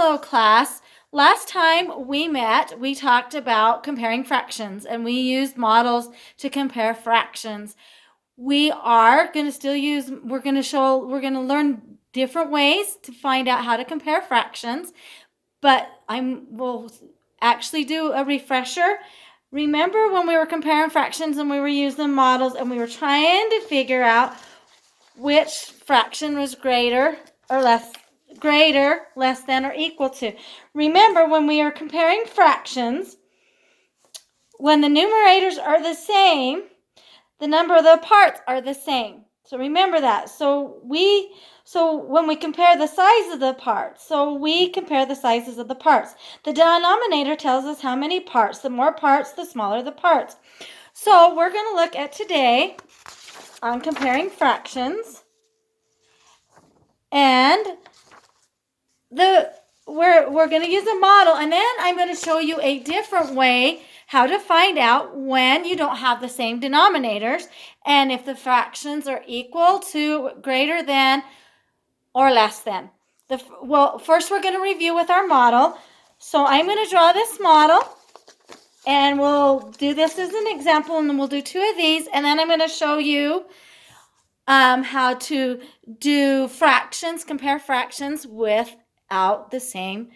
Hello, class. Last time we met, we talked about comparing fractions, and we used models to compare fractions. We are going to still use, we're going to learn different ways to find out how to compare fractions, but we'll actually do a refresher. Remember when we were comparing fractions and we were using models and we were trying to figure out which fraction was greater, less than, or equal to. Remember, when we are comparing fractions, when the numerators are the same, the number of the parts are the same. So remember that. So when we compare the size of the parts, we compare the sizes of the parts. The denominator tells us how many parts. The more parts, the smaller the parts. So we're going to look at today on comparing fractions. And we're going to use a model, and then I'm going to show you a different way how to find out when you don't have the same denominators and if the fractions are equal to, greater than, or less than. First we're going to review with our model. So I'm going to draw this model, and we'll do this as an example, and then we'll do two of these, and then I'm going to show you how to do fractions, compare fractions without the same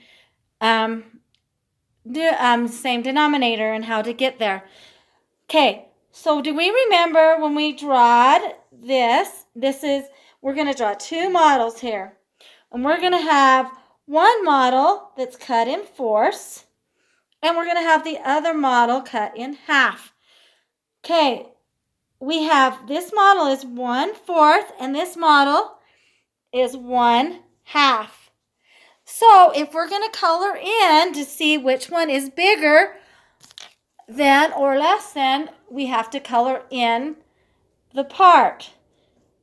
same denominator and how to get there. Okay, so do we remember when we drawed this? We're going to draw two models here. And we're going to have one model that's cut in fourths, and we're going to have the other model cut in half. Okay, we have this model is 1/4, and this model is 1/2. So if we're going to color in to see which one is bigger than or less than, we have to color in the part.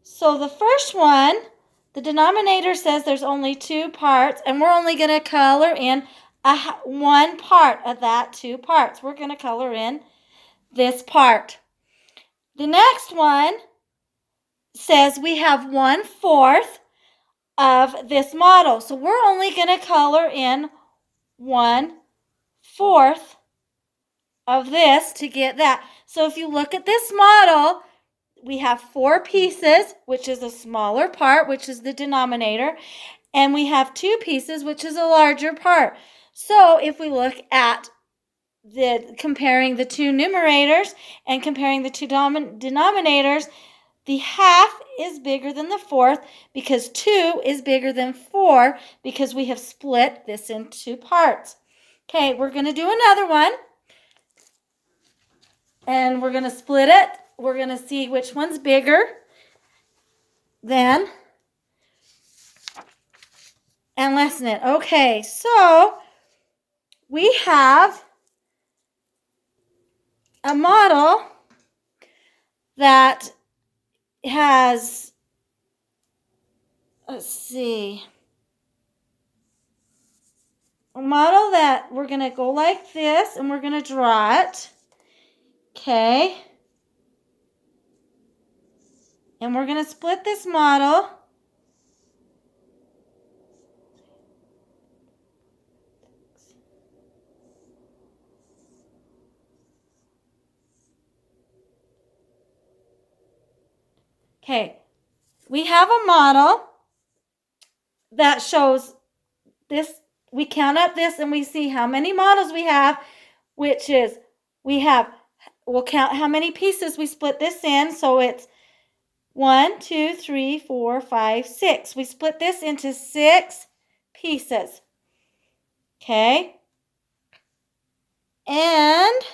So the first one, the denominator says there's only two parts, and we're only going to color in one part of that two parts. We're going to color in this part. The next one says we have 1/4 of this model. So we're only going to color in 1/4 of this to get that. So if you look at this model, we have 4 pieces, which is a smaller part, which is the denominator, and we have 2 pieces, which is a larger part. So if we look at comparing the two numerators and comparing the two denominators, the half is bigger than the 4th because 2 is bigger than 4 because we have split this into 2 parts. Okay, we're going to do another one. And we're going to split it. We're going to see which one's bigger than and lessen it. Okay, so we have a model that has, a model that we're going to go like this, and we're going to draw it. Okay. And we're going to split this model. Okay, we have a model that shows this. We count up this and we see how many models we have, which is we'll count how many pieces we split this in. So it's 1, 2, 3, 4, 5, 6. We split this into 6 pieces. Okay, and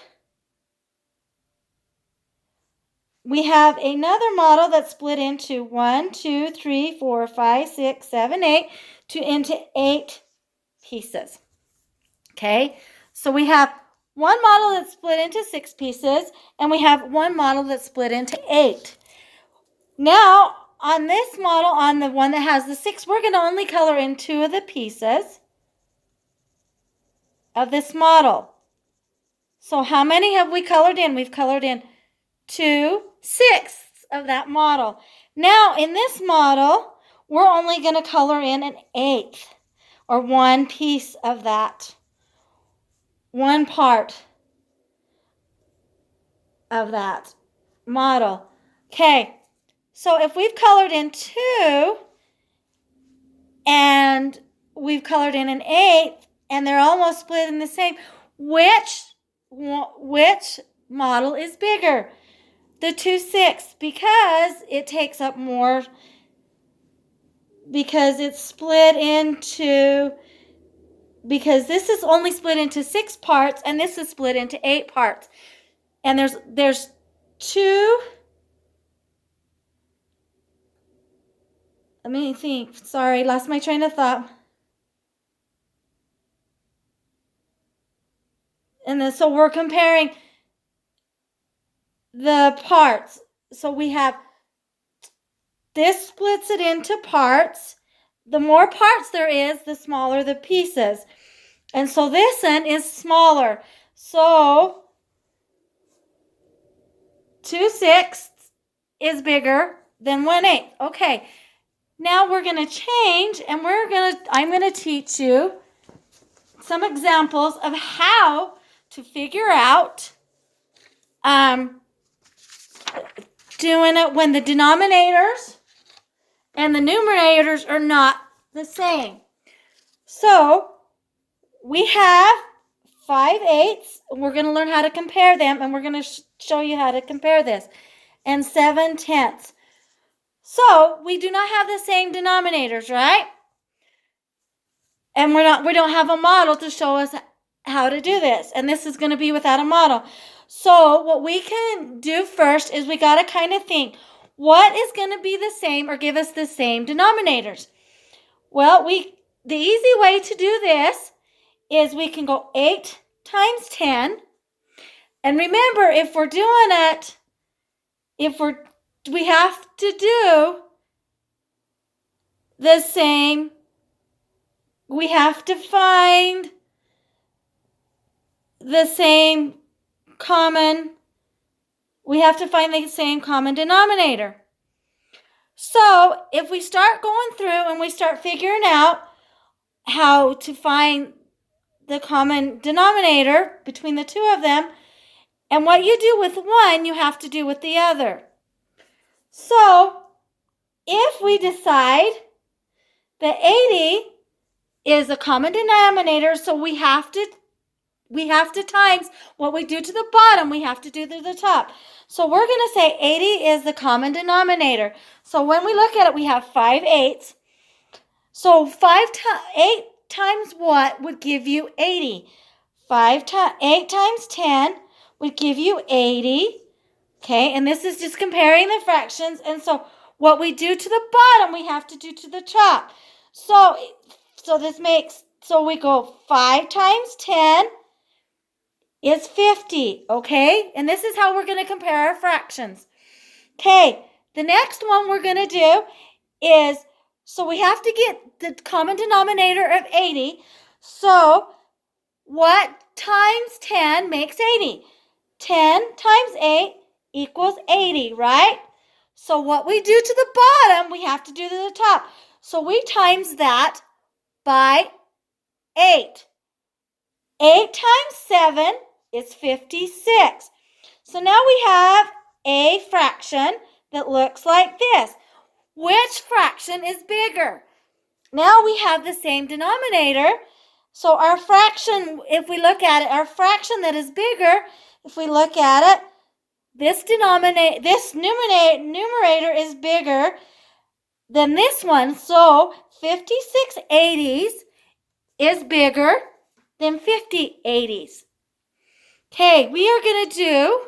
we have another model that's split into 1, 2, 3, 4, 5, 6, 7, 8, into 8 pieces. Okay, so we have one model that's split into 6 pieces, and we have one model that's split into 8. Now, on this model, on the one that has the 6, we're going to only color in 2 of the pieces of this model. So how many have we colored in? We've colored in 2/6 of that model. Now, in this model, we're only going to color in 1/8. or one piece of that, one part of that model. Okay, so if we've colored in 2 and we've colored in an 1/8 and they're almost split in the same, which model is bigger? The 2/6, because it takes up more, because it's split into, because this is only split into 6 parts and this is split into 8 parts. And there's 2, let me think, sorry, lost my train of thought. And then, so we're comparing the parts. So we have, this splits it into parts. The more parts there is, the smaller the pieces. And so this one is smaller. So 2/6 is bigger than 1/8. Okay. Now we're going to change, and I'm going to teach you some examples of how to figure out doing it when the denominators and the numerators are not the same. So we have 5/8. We're going to learn how to compare them, and we're going to show you how to compare this. And 7/10. So we do not have the same denominators, right? And we don't have a model to show us how to do this. And this is going to be without a model. So what we can do first is we got to kind of think, what is going to be the same or give us the same denominators? Well, the easy way to do this is we can go 8 times 10. And remember, if we're doing it, we have to do the same. We have to find the same common denominator. So if we start going through and we start figuring out how to find the common denominator between the two of them, and what you do with one, you have to do with the other. So if we decide that 80 is a common denominator, so we have to times what we do to the bottom, we have to do to the top. So we're going to say 80 is the common denominator. So when we look at it, we have 5/8. So 8 times what would give you 80? 8 times 10 would give you 80. Okay, and this is just comparing the fractions. And so what we do to the bottom, we have to do to the top. So we go 5 times 10 is 50, okay? And this is how we're going to compare our fractions. Okay, the next one we're going to do is, so we have to get the common denominator of 80. So what times 10 makes 80? 10 times 8 equals 80, right? So what we do to the bottom, we have to do to the top. So we times that by 8. 8 times 7 is 56. So now we have a fraction that looks like this. Which fraction is bigger? Now we have the same denominator. So our fraction, if we look at it, our fraction that is bigger, if we look at it, this numerator is bigger than this one. So 56/80 is bigger than 50/80. Okay, we are going to do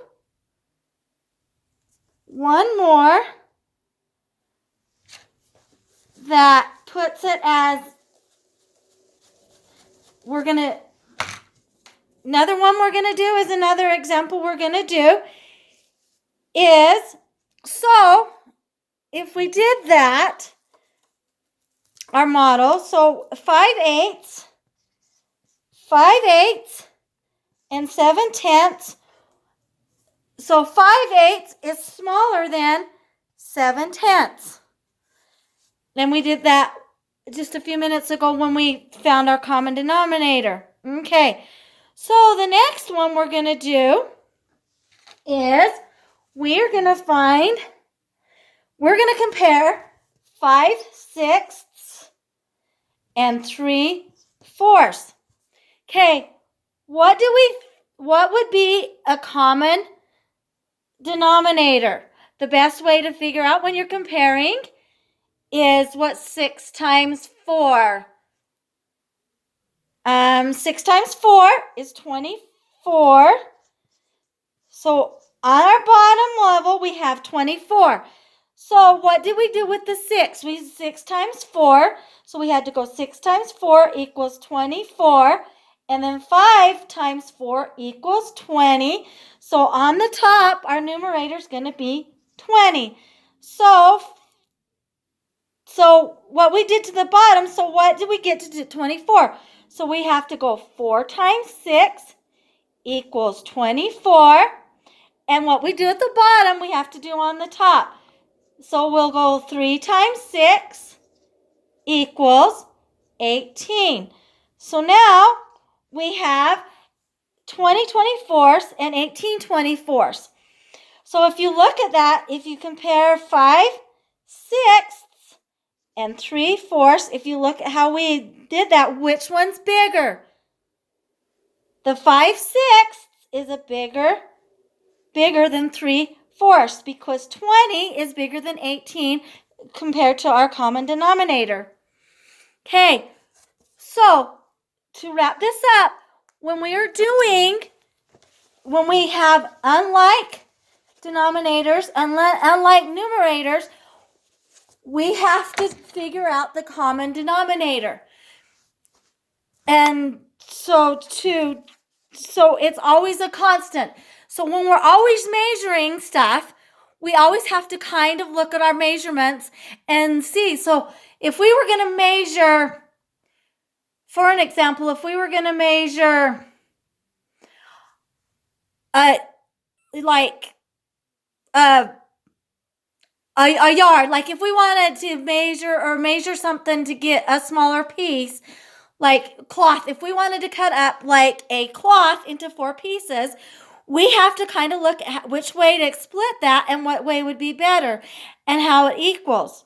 one more that puts it as, another one we're going to do is another example we're going to do is, so if we did that, our model, so 5/8 and 7/10. So 5/8 is smaller than 7/10. Then we did that just a few minutes ago when we found our common denominator. Okay, so the next one we're going to do is we're going to compare 5/6 and 3/4. Okay, what would be a common denominator? The best way to figure out when you're comparing is what's 6 times 4. 6 times 4 is 24. So on our bottom level, we have 24. So what did we do with the 6? We 6 times 4. So we had to go 6 times 4 equals 24. And then 5 times 4 equals 20. So on the top, our numerator is going to be 20. So what we did to the bottom, so what did we get to 24? So we have to go 4 times 6 equals 24. And what we do at the bottom, we have to do on the top. So we'll go 3 times 6 equals 18. So now we have 20 24ths and 18 24ths. So if you look at that, if you compare 5/6 and 3/4, if you look at how we did that, which one's bigger? The 5/6 is a bigger than 3/4 because 20 is bigger than 18 compared to our common denominator. Okay, so to wrap this up, when we have unlike denominators, unlike numerators, we have to figure out the common denominator. And so it's always a constant. So when we're always measuring stuff, we always have to kind of look at our measurements and see. So if we were going to measure, for an example, if we were going to measure a yard, like if we wanted to measure something to get a smaller piece, like cloth, if we wanted to cut up like a cloth into 4 pieces, we have to kind of look at which way to split that and what way would be better and how it equals.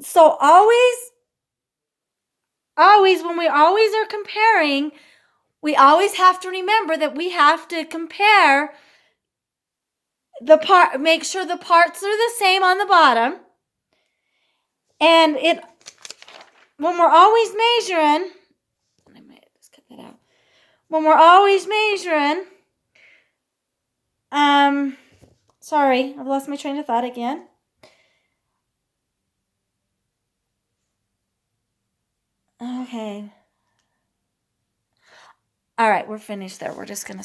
So always when we always are comparing, we always have to remember that we have to compare make sure the parts are the same on the bottom. And when we're always measuring, I might just cut that out. When we're always measuring, sorry, I've lost my train of thought again. Okay. All right, we're finished there. We're just going to